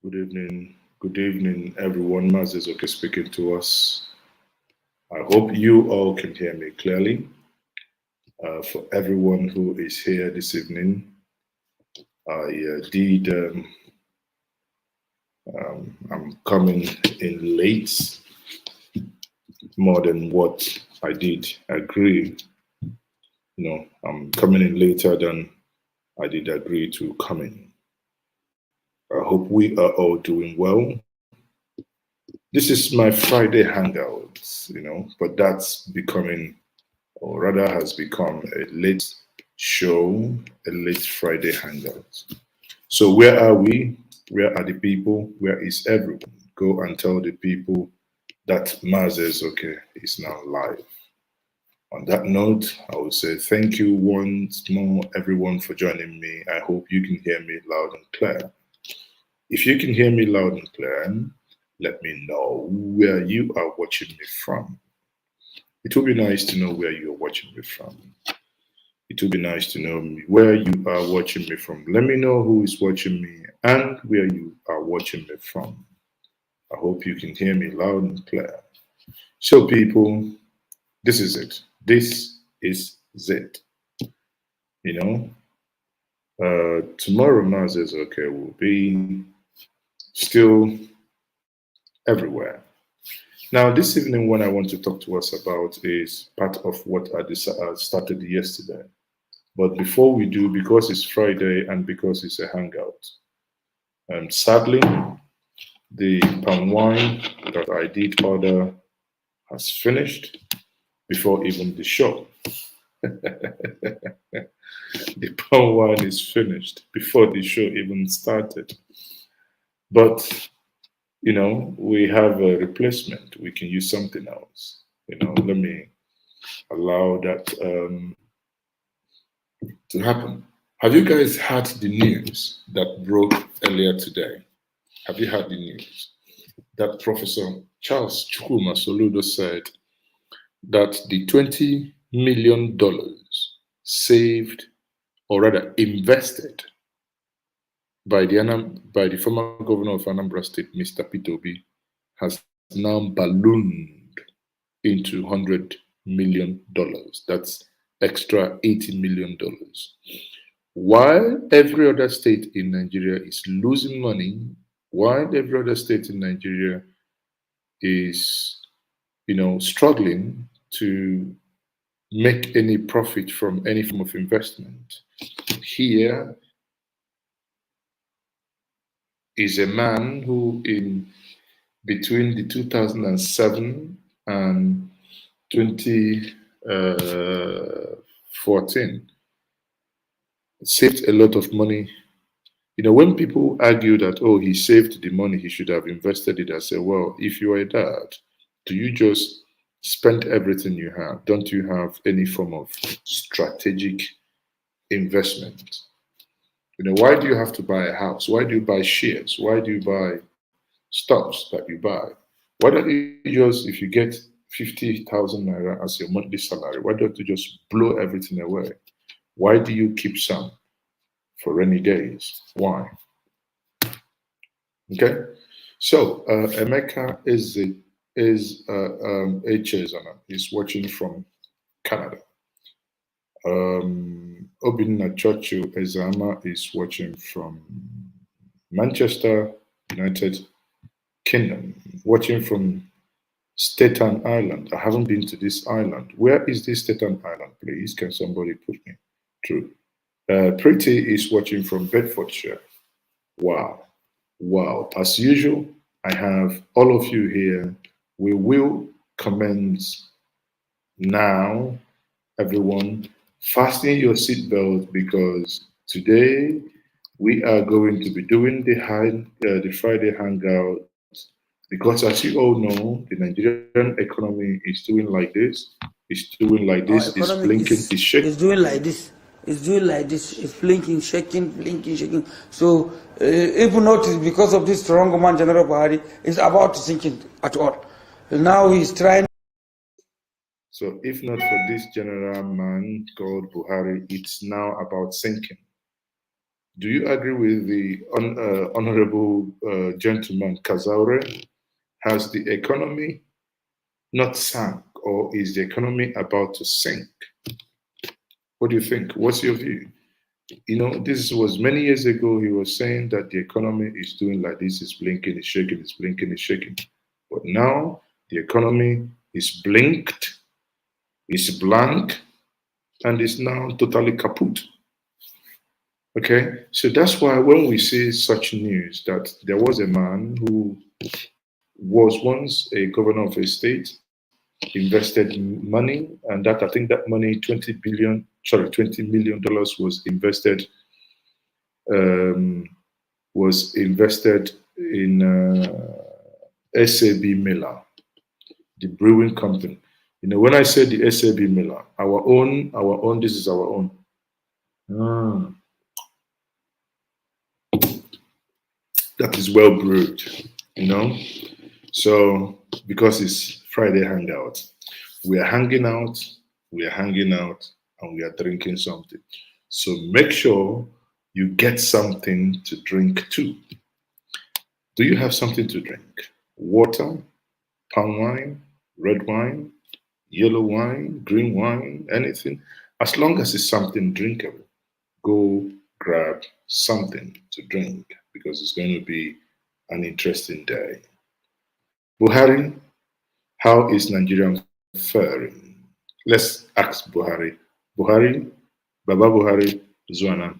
Good evening, everyone. Maazi Ezeoke speaking to us. I hope you all can hear me clearly. For everyone who is here this evening, I did. I'm coming in late, more than what I did agree. I'm coming in later than I did agree to come in. I hope we are all doing well. This is my Friday hangout, but that's becoming, or rather has become, a late show, a late Friday hangout. So where are we? Where are the people? Where is everyone? Go and tell the people that Maazi Ezeoke is now live. On that note, I will say thank you once more, everyone, for joining me. I hope you can hear me loud and clear. If you can hear me loud and clear, let me know where you are watching me from. It would be nice to know where you are watching me from. It would be nice to know where you are watching me from. Let me know who is watching me and where you are watching me from. I hope you can hear me loud and clear. So, people, this is it. This is it. Tomorrow, Maazi Ezeoke will be still everywhere. Now, this evening, what I want to talk to us about is part of what I started yesterday. But before we do, because it's Friday and because it's a hangout, sadly, the palm wine that I did order has finished before even the show. The palm wine is finished before the show even started. But we have a replacement. We can use something else. Let me allow that to happen. Have you guys heard the news that broke earlier today? Have you heard the news that Professor Charles Chukwuma Soludo said that the $20 million saved, or rather invested, by the former governor of Anambra State, Mr. Peter Obi, has now ballooned into $100 million. That's extra $80 million. While every other state in Nigeria is losing money, while every other state in Nigeria is, struggling to make any profit from any form of investment, here is a man who, in between the 2007 and 2014, saved a lot of money. When people argue that, oh, he saved the money, he should have invested it, I say, well, if you are that, do you just spend everything you have? Don't you have any form of strategic investment? Why do you have to buy a house? Why do you buy shares? Why do you buy stocks that you buy? Why don't you just, if you get 50,000 naira as your monthly salary, why don't you just blow everything away? Why do you keep some for rainy days? Why? Okay, so Emeka is watching from Canada. Obinna Chochu Ezama is watching from Manchester, United Kingdom, watching from Staten Island. I haven't been to this island. Where is this Staten Island, please? Can somebody put me through? Pretty is watching from Bedfordshire. Wow. Wow. As usual, I have all of you here. We will commence now, everyone. Fasten your seatbelt because today we are going to be doing the Friday Hangout. Because as you all know, the Nigerian economy is doing like this. It's doing like this. Our economy it's blinking. It's shaking. It's doing like this. It's doing like this. It's blinking, shaking. So even notice because of this strong man, General Buhari, is about to sink in at all. Now he's trying. So if not for this general man called Buhari, it's now about sinking. Do you agree with the honorable gentleman Kazaure? Has the economy not sunk, or is the economy about to sink? What do you think? What's your view? You know, this was many years ago. He was saying that the economy is doing like this, it's blinking, it's shaking, it's blinking, it's shaking. But now the economy is blinked, it's blank, and it's now totally kaput. Okay, so that's why when we see such news that there was a man who was once a governor of a state, invested money, and that I think that money, $20 million was um, invested in SAB Miller, the brewing company. You know, when I said the SAB Miller, our own, this is our own. Ah, that is well brewed, you know. So because it's Friday hangout, we are hanging out, and we are drinking something. So make sure you get something to drink too. Do you have something to drink? Water, palm wine, red wine, yellow wine, green wine, anything. As long as it's something drinkable, go grab something to drink because it's going to be an interesting day. Buhari, how is Nigeria faring? Let's ask Buhari. Buhari, Baba Buhari, Zuana,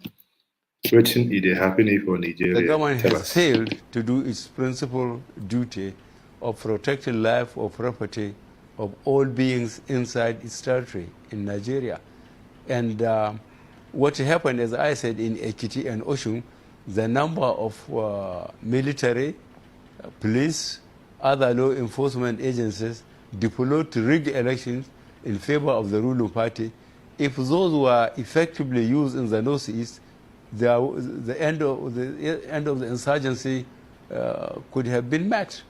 wetin e dey happen for The Nigeria? government Tell has us. failed to do its principal duty of protecting life or property of all beings inside its territory in Nigeria. And what happened, as I said, in Ekiti and Oshun, the number of military, police, other law enforcement agencies deployed to rig elections in favor of the ruling party, if those were effectively used in the northeast, the end of the insurgency could have been met.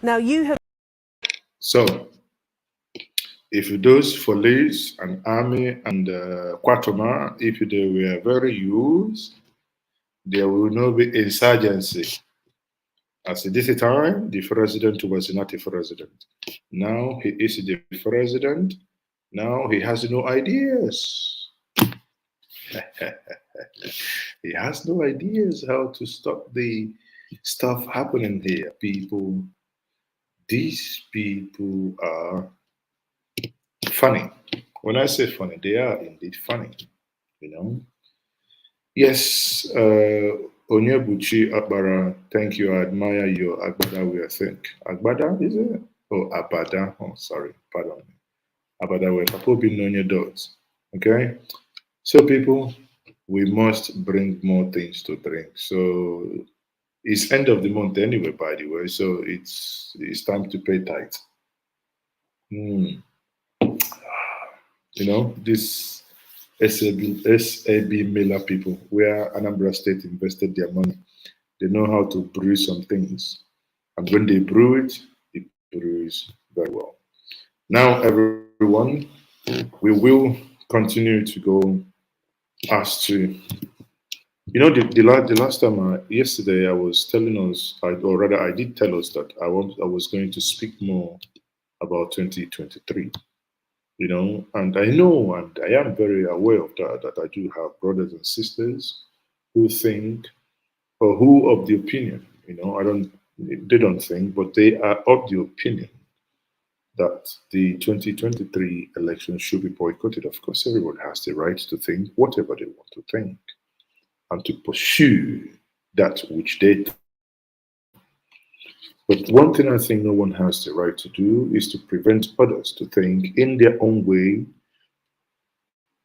Now you have. So, if those police and army and Kwatoma, if they were very used, there will not be insurgency. As this time, the president was not a president. Now he is the president. Now he has no ideas. He has no ideas how to stop the stuff happening here. People, these people are funny. When I say funny, they are indeed funny. You know. Yes, Onyebuchi Akbara, thank you. I admire your Agbada wear. Think Agbada is it? Oh, Abada. Oh, sorry, pardon me. Abada wear. Papo bin on your dots. Okay. So people, we must bring more things to drink. So it's end of the month anyway, by the way. So it's time to pay tithe. Hmm. You know this SAB Miller people, where Anambra State invested their money. They know how to brew some things. And when they brew it brews very well. Now, everyone, we will continue to go as to, you know, the last time, yesterday, I was telling us, or rather, I did tell us that I was going to speak more about 2023, you know, and I know and I am very aware of that I do have brothers and sisters who think or who of the opinion, you know, they don't think, but they are of the opinion that the 2023 election should be boycotted. Of course, everyone has the right to think whatever they want to think and to pursue that which they think. But one thing I think no one has the right to do is to prevent others to think in their own way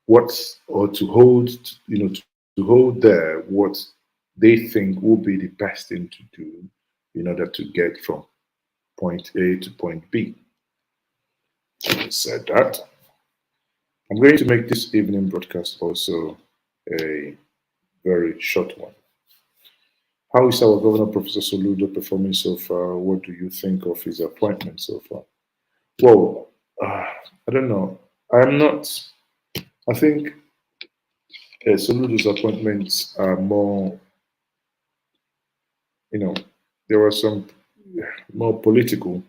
or to hold, you know, to hold there what they think will be the best thing to do in order to get from point A to point B. Having said that, I'm going to make this evening broadcast also a very short one. How is our Governor, Professor Soludo, performing so far? What do you think of his appointment so far? Well, I don't know. I'm not, I think Soludo's appointments are more, there were some more political,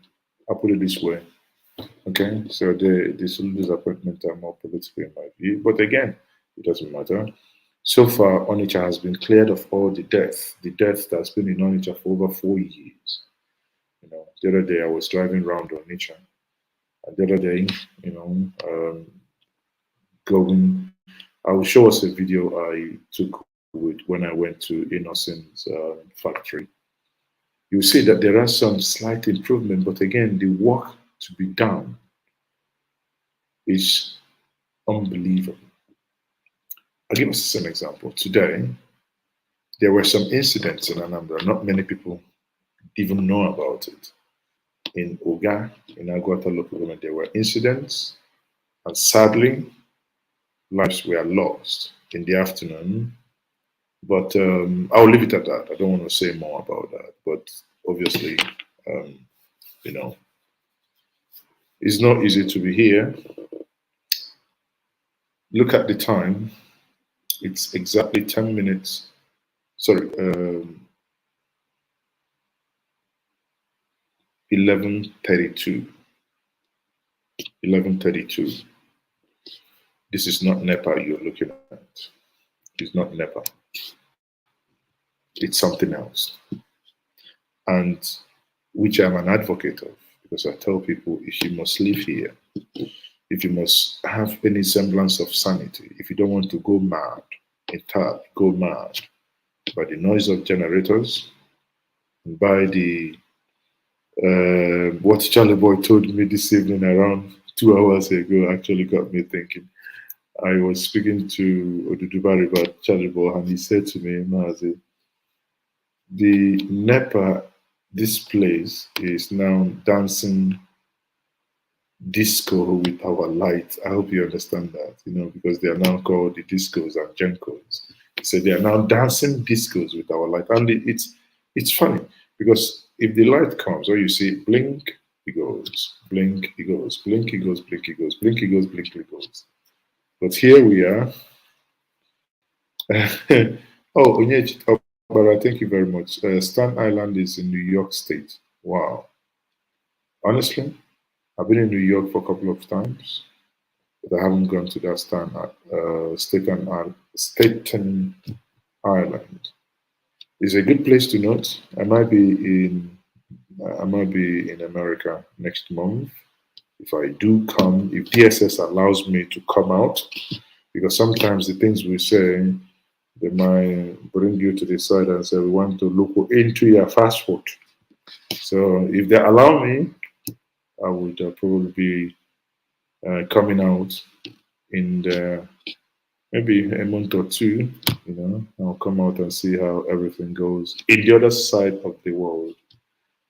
I'll put it this way. Okay, so the Soludo's appointments are more political in my view, but again, it doesn't matter. So far, Onitsha has been cleared of all the death that's been in Onitsha for over 4 years. The other day I was driving around Onitsha, and the other day, going, I will show us a video I took with when I went to Innocent's factory. You see that there are some slight improvement, but again, the work to be done is unbelievable. I'll give us an example. Today, there were some incidents in Anambra. Not many people even know about it. In Oga, in Aguata local government, there were incidents, and sadly, lives were lost in the afternoon. But I'll leave it at that. I don't want to say more about that. But obviously, um, you know, it's not easy to be here. Look at the time. It's exactly 10 minutes. Sorry, 11:32. 11:32. This is not NEPA you're looking at. It's not NEPA. It's something else. And which I'm an advocate of, because I tell people if you must live here, if you must have any semblance of sanity, if you don't want to go mad, entirely go mad by the noise of generators, by the what Charlie Boy told me this evening around 2 hours ago actually got me thinking. I was speaking to Odudubari about Charlie Boy, and he said to me, Maazi, the NEPA, this place is now dancing disco with our light. I hope you understand that, because they are now called the discos and gencos. He said they are now dancing discos with our light. And it's funny because if the light comes, or you see blink, it goes, blink, it goes, blink, it goes, blink, it goes, blink, it goes, blink, it goes. But here we are. Oh, Njenje, thank you very much. Stan Island is in New York State. Wow. Honestly, I've been in New York for a couple of times, but I haven't gone to that Staten Island. It's a good place to note. I might be in America next month. If I do come, if DSS allows me to come out, because sometimes the things we say, they might bring you to the side and say, we want to look into your fast food. So if they allow me, I would probably be coming out in maybe a month or two. I'll come out and see how everything goes in the other side of the world.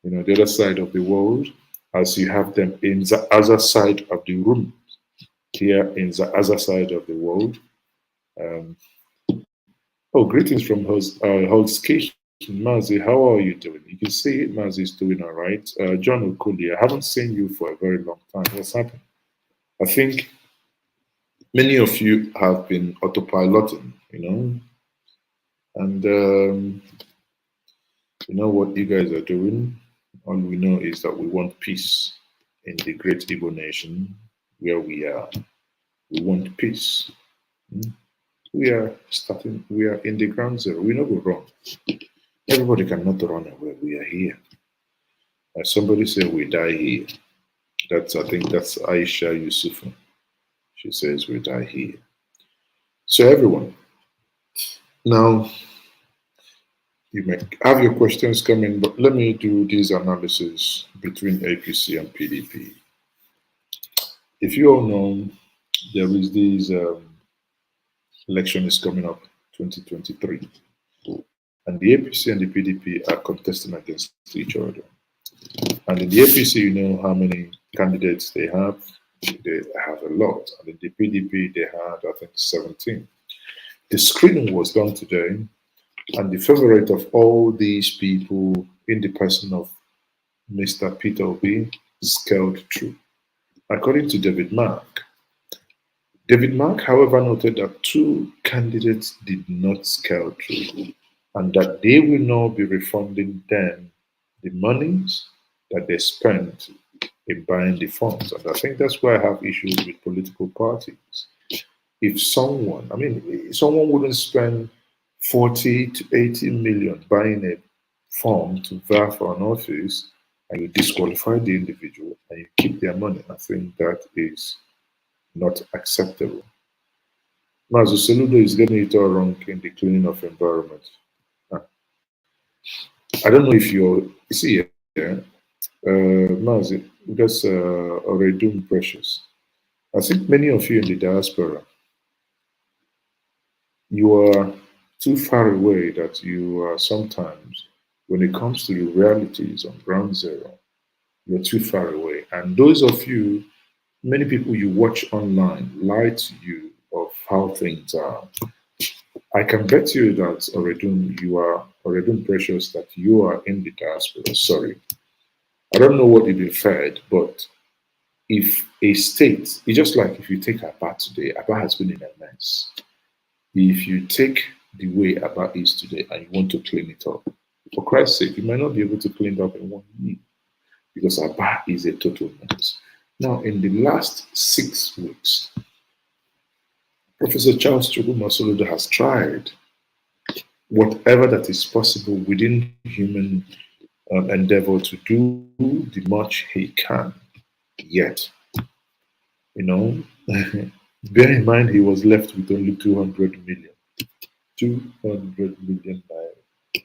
The other side of the world, as you have them in the other side of the room, here in the other side of the world. Greetings from Holskation. Maazi, how are you doing? You can see Maazi is doing all right. John Okuli, I haven't seen you for a very long time. What's happened? I think many of you have been autopiloting, and you know what you guys are doing. All we know is that we want peace in the great Igbo nation where we are. We want peace. We are in the ground zero. We know we're wrong. Everybody cannot run away. We are here. As somebody said, we die here. I think that's Aisha Yusufu. She says we die here. So everyone, now you may have your questions coming, but let me do this analysis between APC and PDP. If you all know, there is this election is coming up, 2023. And the APC and the PDP are contesting against each other. And in the APC, you know how many candidates they have. They have a lot. And in the PDP, they had, I think, 17. The screening was done today, and the favorite of all these people, in the person of Mr. Peter Obi, scaled through. According to David Mark, David Mark, however, noted that two candidates did not scale through and that they will not be refunding them the monies that they spent in buying the funds. And I think that's why I have issues with political parties. If someone, I mean, someone wouldn't spend 40 to 80 million buying a form to vie for an office and you disqualify the individual and you keep their money. I think that is not acceptable. Mazu Soludo is getting it all wrong in the cleaning of environment. Uh, I don't know if you're, you see, yeah, Mazi, that's already precious. I think many of you in the diaspora, you are too far away that you are sometimes, when it comes to the realities on ground zero, you're too far away. And those of you, many people you watch online lie to you of how things are. I can bet you that Oredun, you are Oredun Precious, that you are in the diaspora. Sorry. I don't know what you've been fed, but if a state, it's just like if you take Aba today, Aba has been in a mess. If you take the way Aba is today and you want to clean it up, for Christ's sake, you might not be able to clean it up in 1 year because Aba is a total mess. Now, in the last 6 weeks, Professor Charles Chukuma Soludo has tried whatever that is possible within human endeavor to do the much he can. Yet, you know, bear in mind he was left with only 200 million. 200 million naira.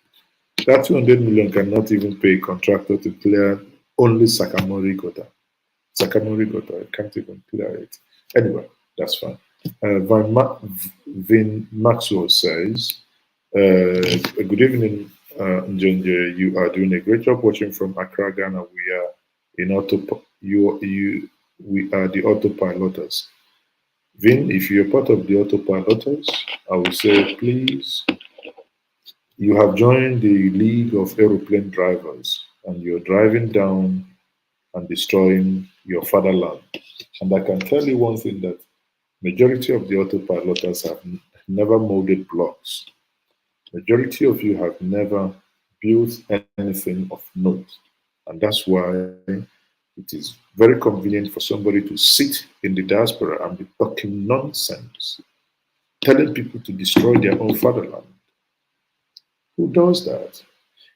That 200 million cannot even pay a contractor to clear only Sakamori Gota. Sakamori Gota can't even clear it. Anyway, that's fine. Vin Maxwell says, good evening, Njenje. You are doing a great job watching from Accra, Ghana. We are in we are the autopiloters. Vin, if you're part of the autopiloters, I will say, please, you have joined the League of Aeroplane Drivers and you're driving down and destroying your fatherland. And I can tell you one thing, that majority of the autopiloters have never molded blocks. Majority of you have never built anything of note. And that's why it is very convenient for somebody to sit in the diaspora and be talking nonsense, telling people to destroy their own fatherland. Who does that?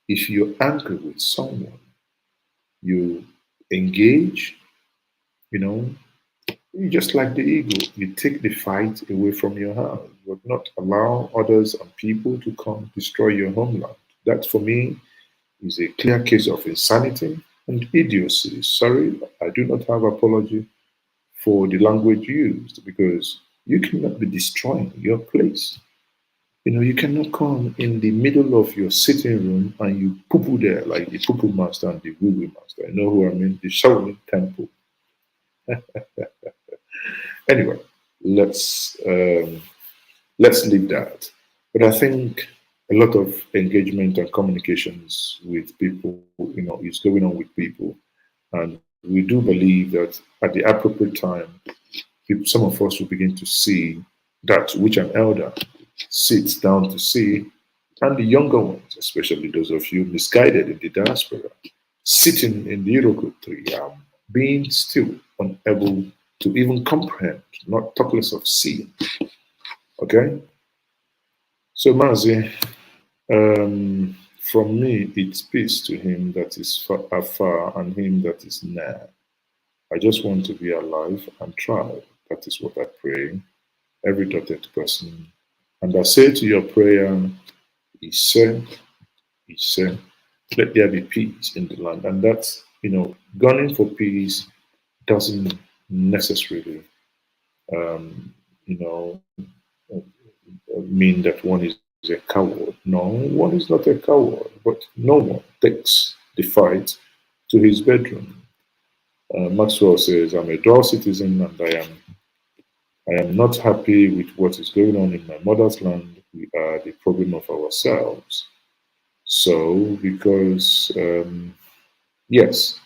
If you're angry with someone, you engage, you know, just like the eagle, you take the fight away from your hand, but not allow others and people to come destroy your homeland. That, for me, is a clear case of insanity and idiocy. Sorry, I do not have apology for the language used, because you cannot be destroying your place. You know, you cannot come in the middle of your sitting room and you poo-poo there like the poo-poo master and the woo-woo master. You know who I mean? The Shaolin Temple. Anyway, let's leave that. But I think a lot of engagement and communications with people, you know, is going on with people, and we do believe that at the appropriate time, some of us will begin to see that which an elder sits down to see, and the younger ones, especially those of you misguided in the diaspora, sitting in the Iroko tree, being still unable to even comprehend, not talk less of seeing. Okay? So, Maazi, from me, it's peace to him that is afar and him that is near. I just want to be alive and try. That is what I pray. Every dotted person. And I say to your prayer, he said, let there be peace in the land. And that's, you know, gunning for peace doesn't necessarily, you know, mean that one is a coward. No, one is not a coward, but no one takes the fight to his bedroom. Maxwell says, I'm a dual citizen and I am not happy with what is going on in my mother's land. We are the problem of ourselves. So, because, yes,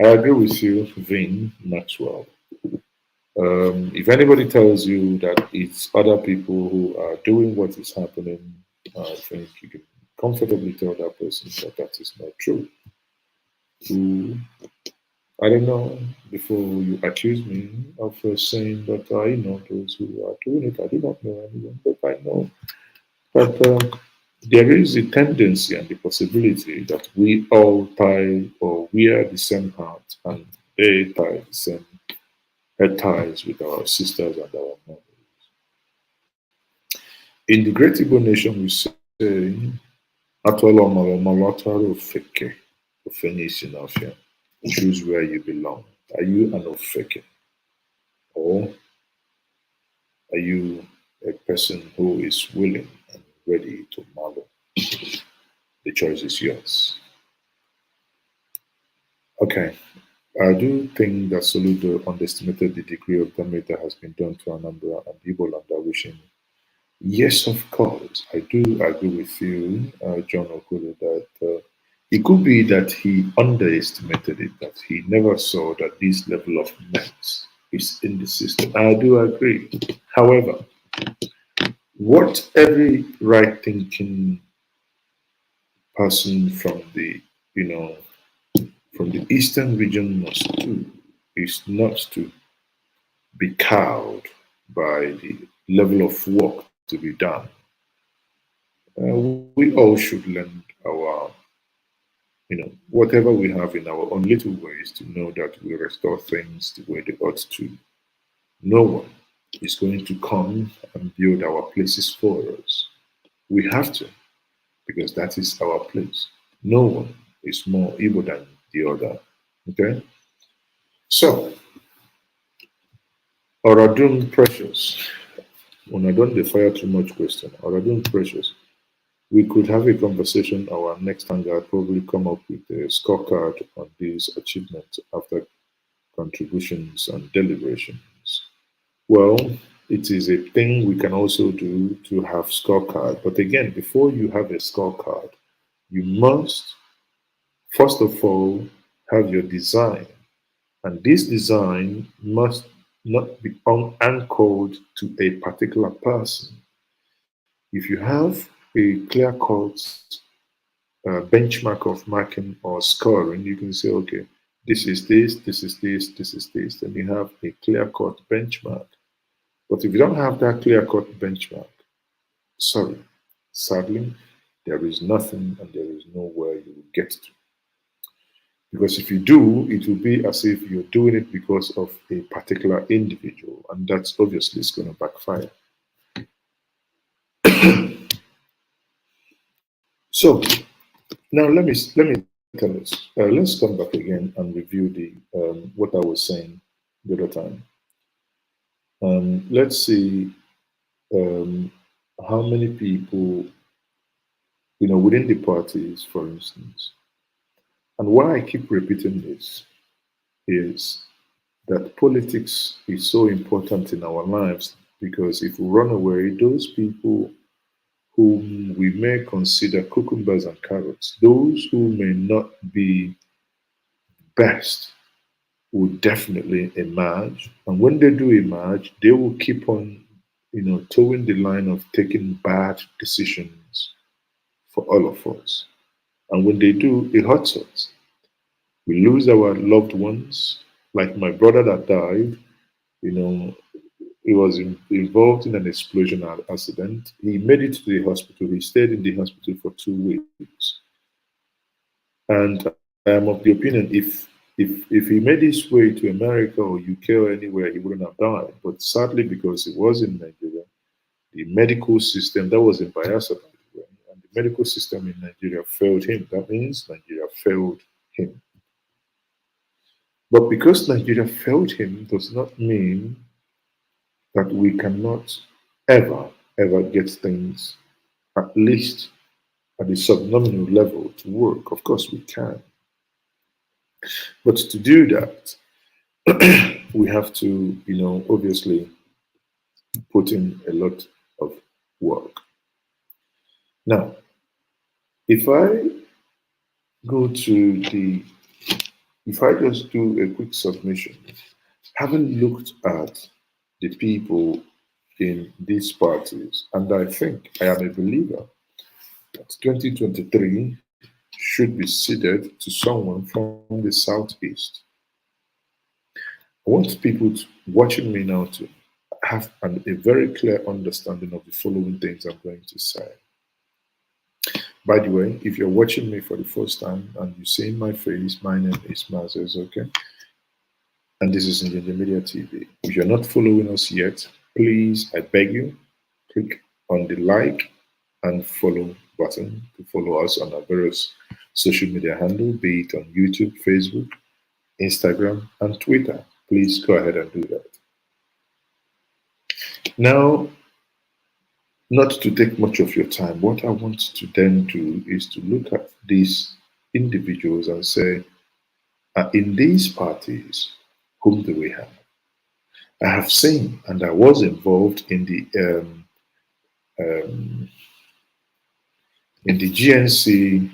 I agree with you, Vin Maxwell. If anybody tells you that it's other people who are doing what is happening, I think you can comfortably tell that person that that is not true. Who, I don't know, before you accuse me of saying that I know those who are doing it, I do not know anyone, but I know that there is a tendency and the possibility that we all tie or wear the same hat and they tie the same head ties with our sisters and our mothers. In the great Igbo nation, we say, "Atwala ọmọlọmọ lọtara ofeke, ofenye isi n'ọfịa." Choose where you belong. Are you an ofeke? Or are you a person who is willing and ready to marvel? The choice is yours. Okay. I do think that Soludo underestimated the degree of damage that has been done to Anambra and Igbo land. I wishing. Yes, of course. I do agree with you, John Okulo, that it could be that he underestimated it, that he never saw that this level of mess is in the system. I do agree. However, what every right thinking person from the, from the eastern region must do is not to be cowed by the level of work to be done. We all should lend our, whatever we have in our own little ways to know that we restore things the way they ought to. No one is going to come and build our places for us. We have to, because that is our place. No one is more evil than the other. Okay? So, Oradun Precious. When I don't fire too much question, Oradun Precious. We could have a conversation. Our next hangout probably come up with a scorecard on these achievements after contributions and deliberations. Well, it is a thing we can also do to have scorecard. But again, before you have a scorecard, you must first of all have your design. And this design must not be anchored to a particular person. If you have a clear-cut benchmark of marking or scoring, you can say, okay, this is this, this is this, this is this. Then you have a clear-cut benchmark. But if you don't have that clear-cut benchmark, sorry, sadly, there is nothing and there is nowhere you will get to. Because if you do, it will be as if you're doing it because of a particular individual, and that's obviously it's going to backfire. So now let me tell us. Let's come back again and review the what I was saying the other time. Let's see how many people, within the parties, for instance. And why I keep repeating this is that politics is so important in our lives, because if we run away, those people whom we may consider cucumbers and carrots, those who may not be best, will definitely emerge. And when they do emerge, they will keep on, towing the line of taking bad decisions for all of us. And when they do, it hurts us. We lose our loved ones, like my brother that died. He was involved in an explosion accident. He made it to the hospital. He stayed in the hospital for 2 weeks. And I am of the opinion if he made his way to America or UK or anywhere, he wouldn't have died. But sadly, because he was in Nigeria, the medical system, that was in Bayelsa, by the way, and the medical system in Nigeria failed him. That means Nigeria failed him. But because Nigeria failed him does not mean that we cannot ever get things, at least at the subnominal level, to work. Of course we can. But to do that, we have to, obviously put in a lot of work. Now, if I go to if I just do a quick submission, Having looked at the people in these parties, and I think I am a believer that 2023 should be ceded to someone from the southeast. I want people watching me now to have a very clear understanding of the following things I'm going to say. By the way, if you're watching me for the first time and you're seeing my face, my name is Maazi Ezeoke, and this is Njenje Media TV. If you're not following us yet, please, I beg you, click on the like and follow button to follow us on our various social media handle, be it on YouTube, Facebook, Instagram, and Twitter. Please go ahead and do that. Now, not to take much of your time, what I want to then do is to look at these individuals and say, in these parties, whom do we have? I have seen, and I was involved in the GNC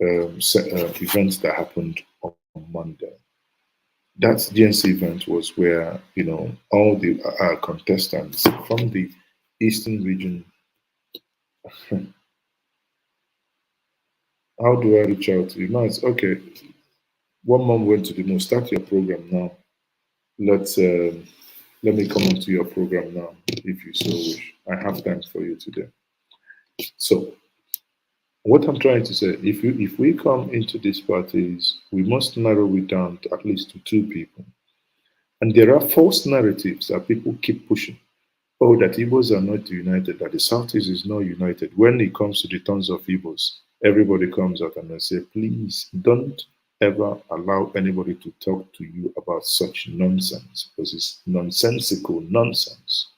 event that happened on Monday. That GNC event was where all the contestants from the Eastern region. How do I reach out to you? No, it's okay. One mom went to the moon. Start your program now. Let me come onto your program now, if you so wish. I have time for you today. So, what I'm trying to say, if we come into these parties, we must narrow it down to at least to two people. And there are false narratives that people keep pushing. Oh, that Igbos are not united, that the Southeast is not united. When it comes to the tons of Igbos, everybody comes out and they say, please don't ever allow anybody to talk to you about such nonsense, because it's nonsensical nonsense.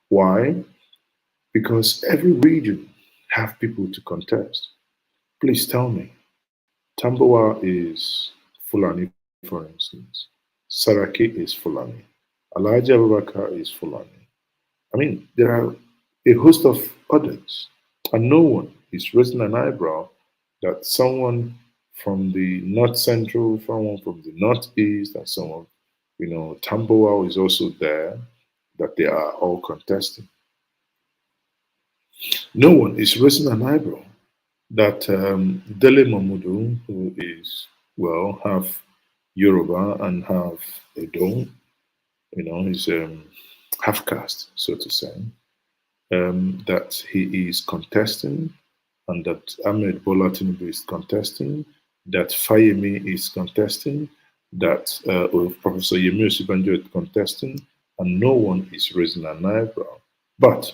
Why? Because every region have people to contest. Please tell me, Tamboa is Fulani, for instance. Saraki is Fulani. Elijah Abubakar is Fulani. I mean, there are a host of others, and no one is raising an eyebrow that someone from the north central, someone from the northeast, and someone, Tamboa is also there, that they are all contesting. No one is raising an eyebrow that Dele Mamudu, who is, well, half Yoruba and half Edo, he's half caste, so to say, that he is contesting, and that Ahmed Bola Tinubu is contesting, that Fayemi is contesting, that Professor Yemi Osibanjo is contesting, and no one is raising an eyebrow. But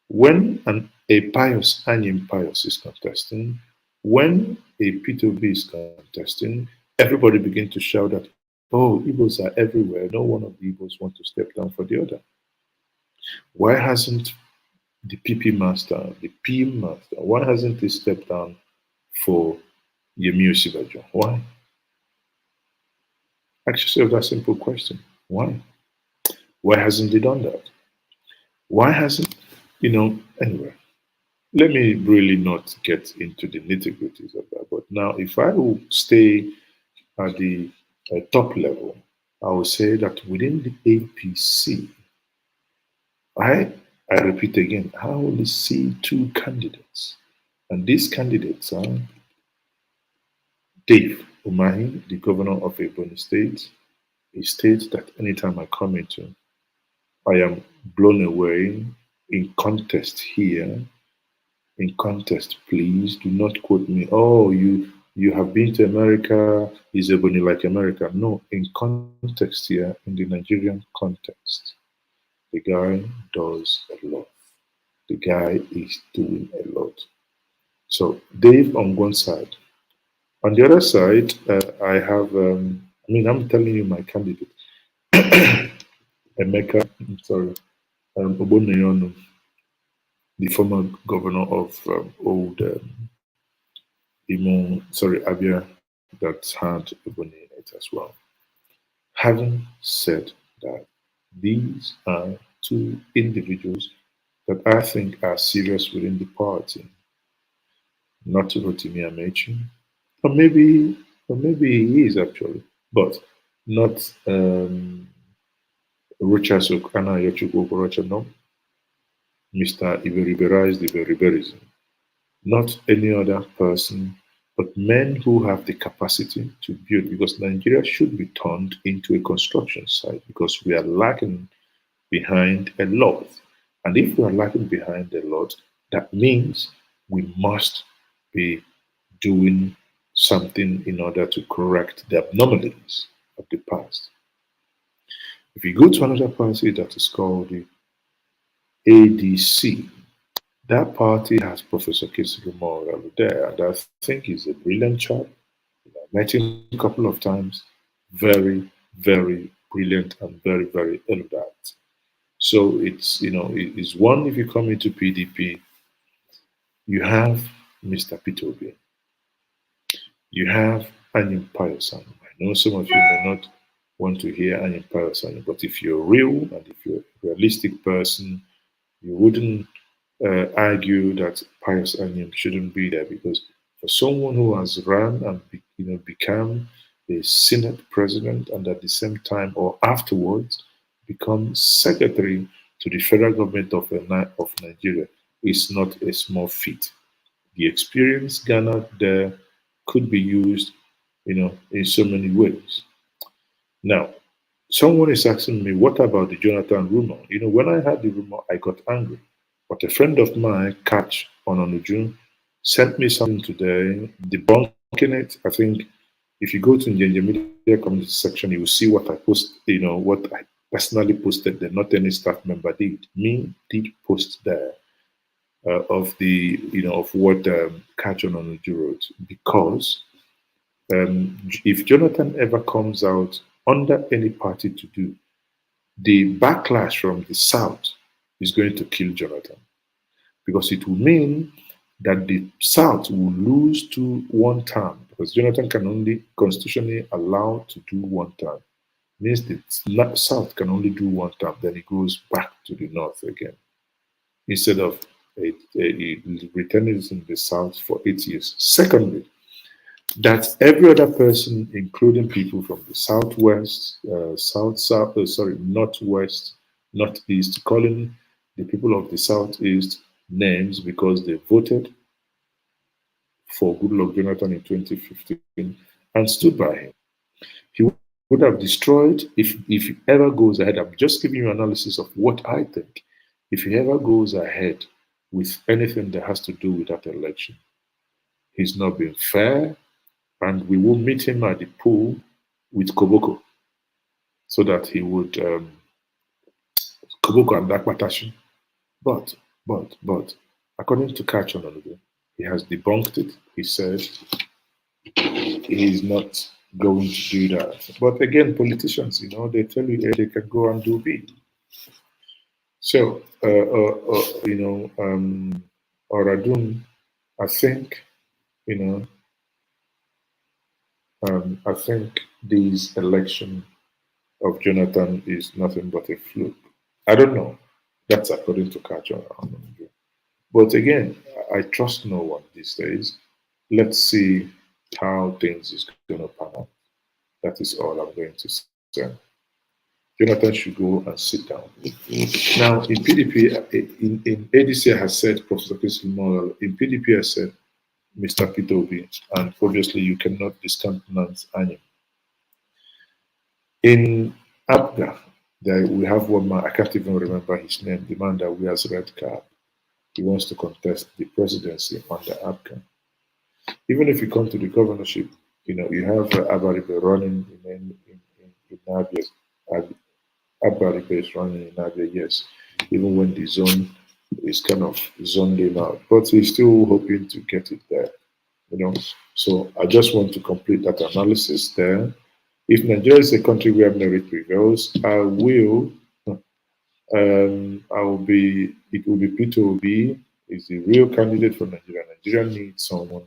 when a pious Anyim Pius is contesting, when a P2B is contesting, everybody begins to shout that, oh, Igbos are everywhere. No one of the Igbos want to step down for the other. Why hasn't the PP master, the PM master, why hasn't he stepped down for Yemi Osibanjo? Why? Ask yourself that simple question. Why? Why hasn't he done that? Why hasn't, anyway, let me really not get into the nitty-gritties of that. But now, if I will stay at the top level, I will say that within the APC, I repeat again, I only see two candidates. And these candidates are Dave Umahi, the governor of Ebonyi State, a state that anytime I come into, I am blown away. In contest here, in contest, please do not quote me, oh, you have been to America, is Ebonyi like America? No, in context here, in the Nigerian context, the guy does a lot. The guy is doing a lot. So Dave on one side. On the other side, I have, I'm telling you my candidate, Emeka, Obonoyono, the former governor of Abia, that had Ebonyi in it as well. Having said that, these are two individuals that I think are serious within the party. Not Rotimi Amechi, or maybe he is actually, but not Rochas Okana Yochukwu Okorocha, no. Mr. Iberiberized Iberiberism. Not any other person, but men who have the capacity to build, because Nigeria should be turned into a construction site because we are lacking behind a lot. And if we are lagging behind a lot, that means we must be doing something in order to correct the abnormalities of the past. If you go to another party that is called the ADC, that party has Professor Kesilumo there, and I think he's a brilliant chap. I met him a couple of times. Very, very brilliant and very, very erudite. So it's one, if you come into PDP, you have Mr. P2B, you have Anyim Payosan. I know some of you may not want to hear Anyim Payosan, but if you're real and if you're a realistic person, you wouldn't argue that Pius Anyim shouldn't be there, because for someone who has run and become a Senate president and at the same time or afterwards become secretary to the federal government of Nigeria is not a small feat. The experience garnered there could be used, in so many ways. Now, someone is asking me, what about the Jonathan rumor? When I heard the rumor, I got angry. But a friend of mine, Catch on Onujun, sent me something today debunking it. I think if you go to Njenje Media Community section, you will see what I post, what I personally posted that not any staff member did. Me did post there of of what Catch on Onujun wrote. Because if Jonathan ever comes out under any party to do, the backlash from the South is going to kill Jonathan, because it will mean that the South will lose to one term, because Jonathan can only constitutionally allow to do one term. Means the South can only do one term, then it goes back to the North again, instead of returning in the South for 8 years. Secondly, that every other person, including people from the Southwest, Northwest, Northeast, calling the people of the Southeast names because they voted for Goodluck Jonathan in 2015 and stood by him. He would have destroyed, if he ever goes ahead, I'm just giving you analysis of what I think, if he ever goes ahead with anything that has to do with that election, he's not been fair, and we will meet him at the pool with Koboko so that he would Koboko and Dakmatashi. But, according to Catch on Holiday, he has debunked it. He said he is not going to do that. But again, politicians, they tell you A, they can go and do B. So, Oradun, I think, I think this election of Jonathan is nothing but a fluke. I don't know. That's according to Catch on Holiday. But again, I trust no one these days. Let's see how things is going to pan out. That is all I'm going to say. Jonathan should go and sit down. Now, in PDP, in ADC has said, Professor Chris Moral, in PDP has said, Mr. P2B, and obviously you cannot discountenance Anyim. In APGA, we have one man, I can't even remember his name, the man that wears red cap. He wants to contest the presidency under APGA. Even if you come to the governorship, you have Abaribe running in Abia. Abaribe is running in Abia, yes. Even when the zone is kind of zoned in out, but he's still hoping to get it there. So I just want to complete that analysis there. If Nigeria is a country where merit prevails, it will be P2B is the real candidate for Nigeria. Nigeria needs someone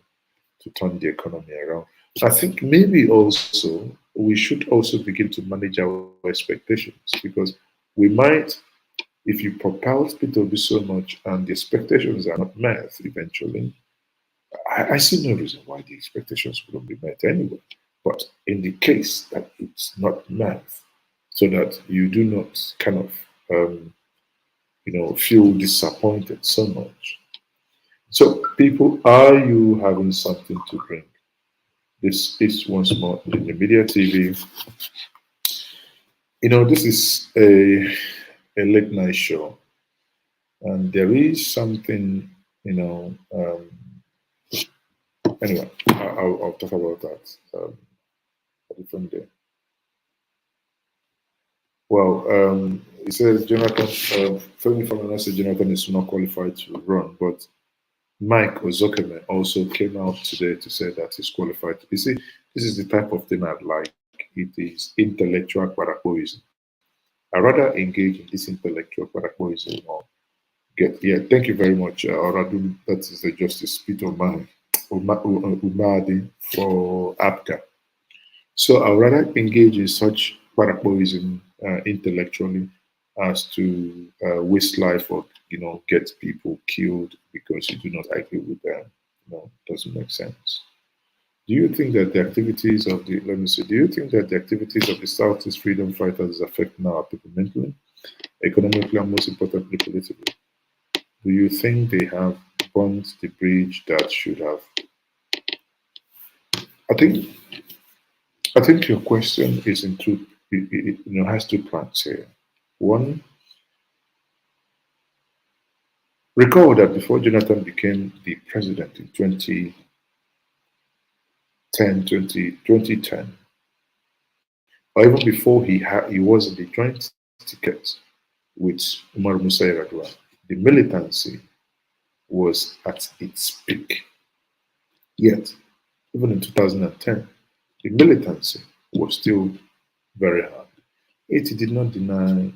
to turn the economy around. I think maybe also we should also begin to manage our expectations, because we might, if you propel P2B so much and the expectations are not met eventually, I see no reason why the expectations wouldn't be met anyway. But in the case that it's not math, so that you do not kind of feel disappointed so much. So, people, are you having something to bring? This is once more in the media TV. This is a late night show, and there is something, anyway, I'll talk about that a different day. Well, it says Jonathan, Femi Famina said Jonathan is not qualified to run, but Mike Ezeoke also came out today to say that he's qualified. You see, this is the type of thing I'd like. It is intellectual paraboism. I rather engage in this intellectual paraboism or thank you very much, Oradun. That is the Justice Peter Umadi for APCA. So I'd rather engage in such paraboism intellectually as to waste life or get people killed because you do not agree with them. Doesn't make sense. Do you think that the activities of the do you think that the activities of the Southeast freedom fighters is affecting our people mentally, economically, and most importantly politically? Do you think they have burnt the bridge that should have? I think your question is in two. It has two parts here. One, recall that before Jonathan became the president in 2010, or even before he was in the joint ticket with Umar Musa Yar'Adua, the militancy was at its peak. Yet, even in 2010, the militancy was still very hard. It did not deny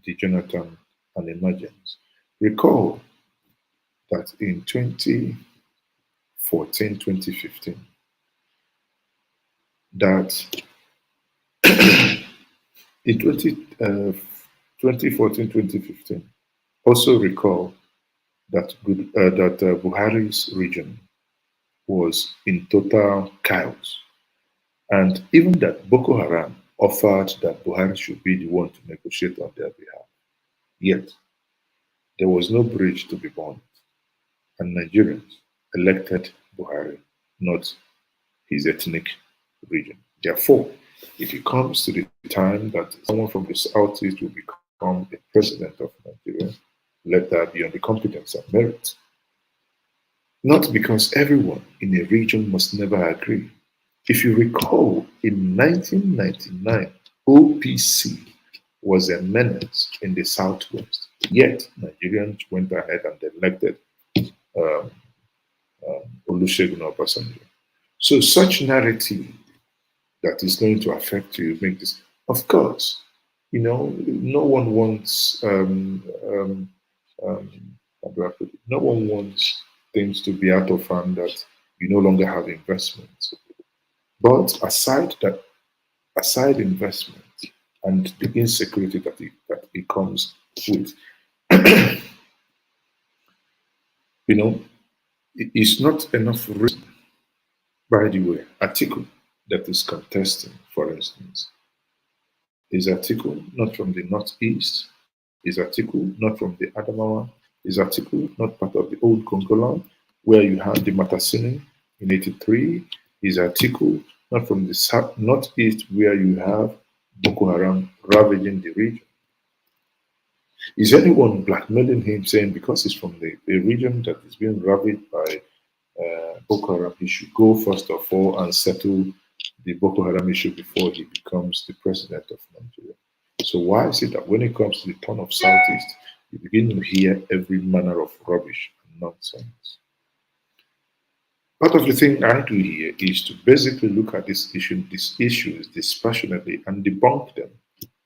the Jonathan an emergence. Recall that in 2014, 2015, that in 2014, 2015, also recall that Buhari's region was in total chaos. And even that Boko Haram offered that Buhari should be the one to negotiate on their behalf. Yet, there was no bridge to be burned. And Nigerians elected Buhari, not his ethnic region. Therefore, if it comes to the time that someone from the Southeast will become the president of Nigeria, let that be on the competence and merit. Not because everyone in a region must never agree. If you recall, in 1999, OPC was a menace in the Southwest. Yet, Nigerians went ahead and elected Olusegun Obasanjo. So such narrative that is going to affect you, make this, of course, no one wants, how do I put it? No one wants things to be out of hand that you no longer have investments. But aside investment and the insecurity that it comes with, it's not enough reason. By the way, Atiku that is contesting, for instance, is Atiku not from the Northeast? Is Atiku not from the Adamawa? Is Atiku not part of the old Congoland where you had the Matasini in 83? Is Atiku not from the Northeast where you have Boko Haram ravaging the region? Is anyone blackmailing him saying because he's from a region that is being ravaged by Boko Haram, he should go first of all and settle the Boko Haram issue before he becomes the president of Nigeria? So why is it that when it comes to the turn of Southeast, you begin to hear every manner of rubbish and nonsense? Part of the thing I do here is to basically look at these issues dispassionately and debunk them,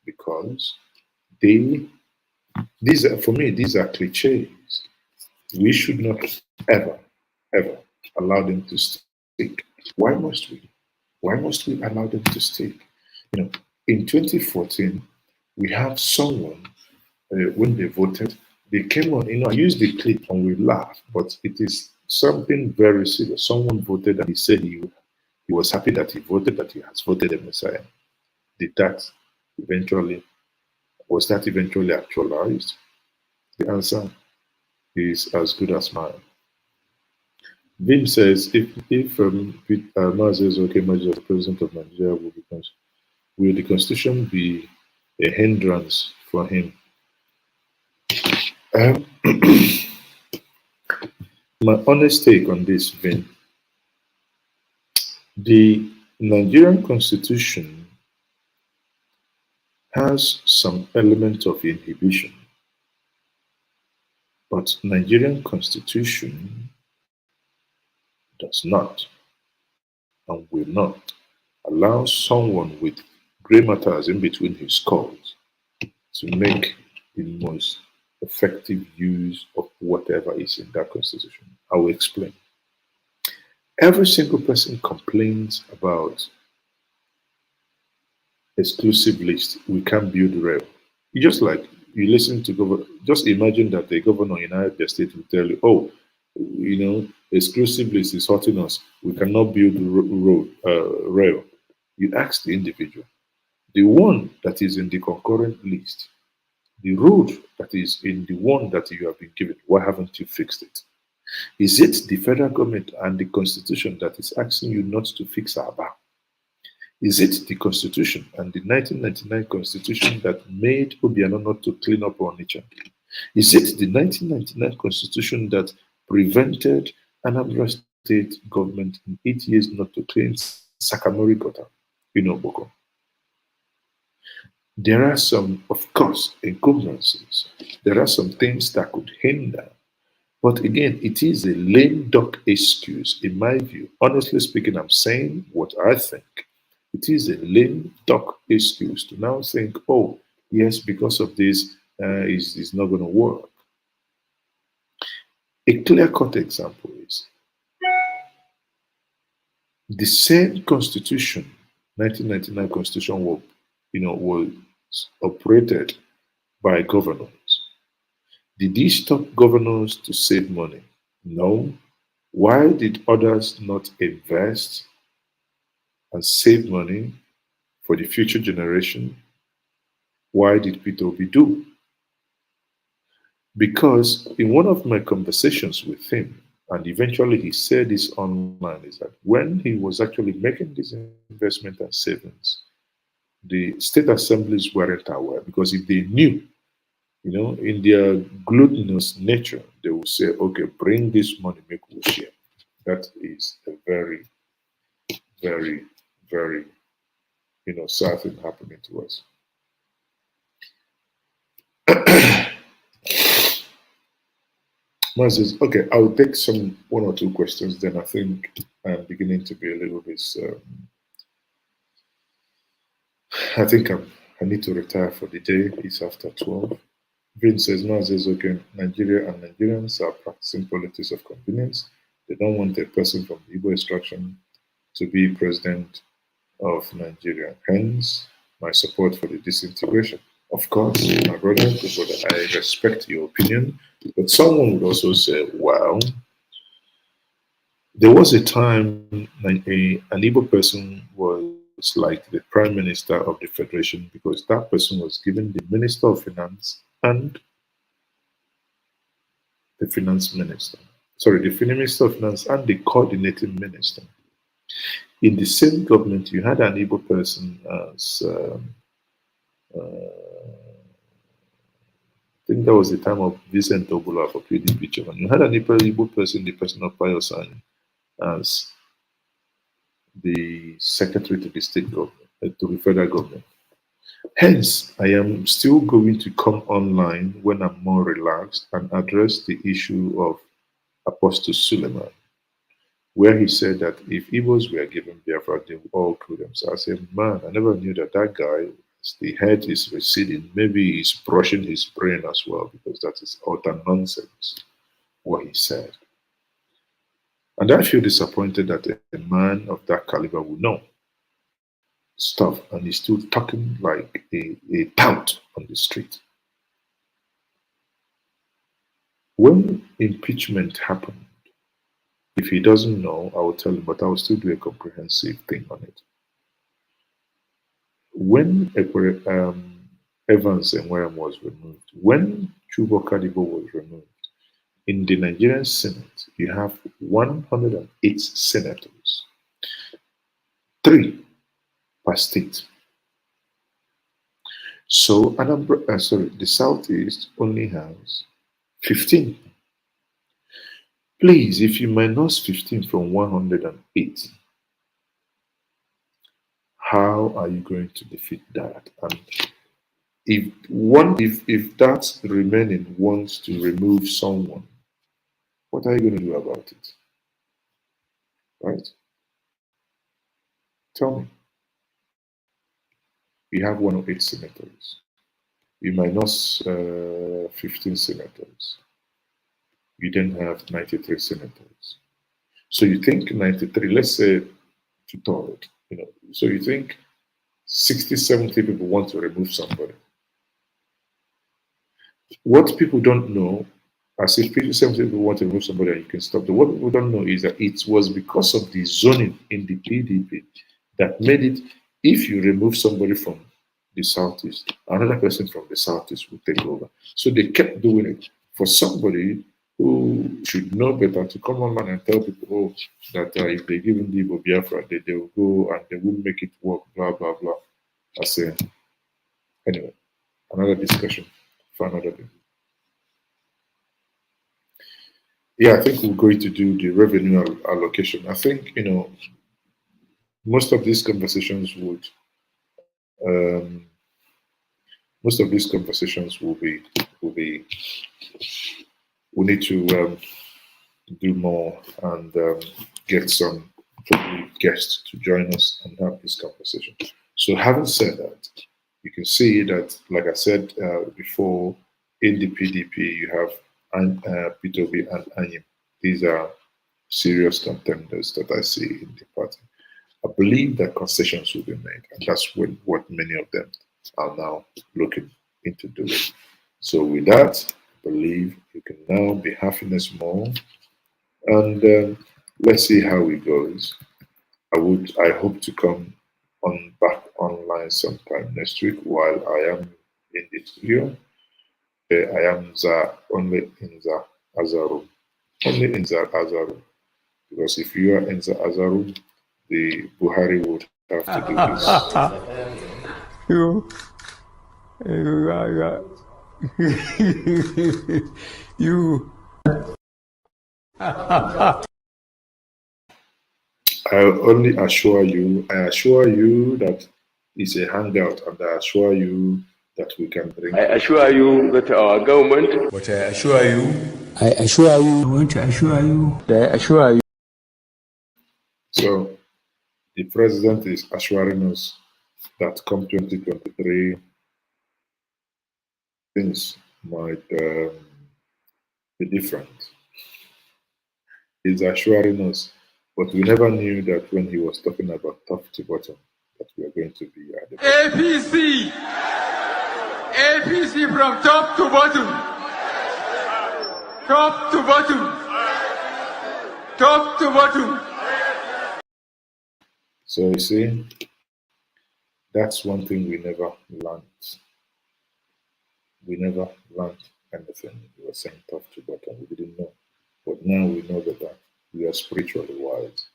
because for me, these are cliches. We should not ever allow them to stick. Why must we? Why must we allow them to stick? In 2014, we have someone, when they voted, they came on, I used the clip and we laughed, but it is something very serious. Someone voted and he said he He was happy that he voted, that he has voted a Messiah. Did that eventually, was that eventually actualized? The answer is as good as mine. Vim says, if Maazi Ezeoke emerges as the president of Nigeria, will the constitution be a hindrance for him? Um, my honest take on this, Vin, the Nigerian constitution has some element of inhibition, but Nigerian constitution does not and will not allow someone with gray matters in between his scalds to make the most effective use of whatever is in that constitution. I will explain. Every single person complains about exclusive list. We can't build rail. You just like you listen to governor. Just imagine that the governor in Abia State will tell you, "Oh, exclusive list is hurting us. We cannot build rail." You ask the individual, the one that is in the concurrent list, the road that is in the one that you have been given, why haven't you fixed it? Is it the federal government and the constitution that is asking you not to fix Aba? Is it the constitution and the 1999 constitution that made Obiano not to clean up Onitsha? Is it the 1999 constitution that prevented Anambra State government in 8 years not to clean Sakamori Gota in Oboko? There are some, of course, encumbrances. There are some things that could hinder. But again, it is a lame duck excuse, in my view. Honestly speaking, I'm saying what I think. It is a lame duck excuse to now think, oh, yes, because of this, it's not going to work. A clear-cut example is the same constitution, 1999 constitution, was operated by governors. Did these stop governors to save money? No. Why did others not invest and save money for the future generation? Why did Peter Obi do? Because in one of my conversations with him, and eventually he said this online, is that when he was actually making this investment and savings, the state assemblies weren't aware, because if they knew, in their gluttonous nature, they would say, okay, bring this money, make we share. That is a very, very, very, sad thing happening to us. Moses, okay, I'll take one or two questions, then I think I'm beginning to be a little bit, I think I need to retire for the day. It's after 12. Vin says, Maazi Ezeoke, Nigeria and Nigerians are practicing politics of convenience. They don't want a person from the Igbo extraction to be president of Nigeria. Hence, my support for the disintegration. Of course, my brother, I respect your opinion, but someone would also say, well, there was a time an Igbo person was like the prime minister of the federation, because that person was given the minister of finance and the finance minister. Sorry, the minister of finance and the coordinating minister. In the same government, you had an Igbo person as I think that was the time of Vincent Ogbula for PDP chairman. You had an Igbo person, the person of Payosani, as the secretary to the state government, to the federal government. Hence, I am still going to come online when I'm more relaxed and address the issue of Apostle Suleiman, where he said that if Igbos were given Biafra, they would all kill themselves. I said, man, I never knew that guy, as the head is receding, maybe he's brushing his brain as well, because that is utter nonsense, what he said. And I feel disappointed that a man of that caliber will know stuff and he's still talking like a tout on the street. When impeachment happened, If he doesn't know, I will tell him, but I will still do a comprehensive thing on it. When Evans and Warren was removed, when Chubo Kadibo was removed, in the Nigerian Senate, you have 108 senators, 3 per state. So the Southeast only has 15. Please, if you minus 15 from 108, how are you going to defeat that? And if that remaining wants to remove someone, what are you going to do about it? Right? Tell me. We have 108 senators. You minus 15 senators. You then have 93 senators. So you think 93, let's say 2/3, so you think 60, 70 people want to remove somebody. What people don't know, as if 50, 70 people want to remove somebody and you can stop them, what people don't know is that it was because of the zoning in the PDP that made it, if you remove somebody from the Southeast, another person from the Southeast will take over. So they kept doing it for somebody who should know better to come online and tell people, that if they give him the Igbo Biafra, they will go and they will make it work, blah, blah, blah. I say, anyway, another discussion for another day. Yeah, I think we're going to do the revenue allocation. I think, most of these conversations will be, we need to do more and get some guests to join us and have this conversation. So having said that, you can see that, like I said before, in the PDP, you have P2B and Anyim. These are serious contenders that I see in the party. I believe that concessions will be made, and that's what many of them are now looking into doing. So with that, I believe you can now be happiness more, and let's see how it goes. I hope to come back online sometime next week while I am in the studio. I am only in the Azarum. Only in the Azarum. Because if you are in the Azarum, the Buhari would have to do this. I only assure you that it's a hangout, and I assure you that we can bring. I assure you that our government. But I assure you. I assure you. I want to assure you. I assure you. So the president is assuring us that come 2023, things might be different. He's assuring us, but we never knew that when he was talking about top to bottom, that we are going to be at the bottom. APC from top to bottom. Top to bottom. Top to bottom. So you see, that's one thing we never learned. We never learned anything. We were saying top to bottom. We didn't know. But now we know that we are spiritually wise.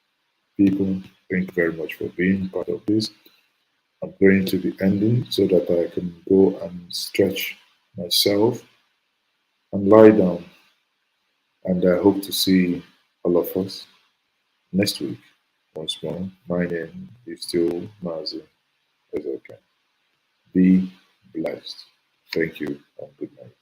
People, thank you very much for being part of this. I'm going to the ending so that I can go and stretch myself and lie down. And I hope to see all of us next week. Once more, my name is still Maazi Ezeoke. Be blessed. Thank you and good night.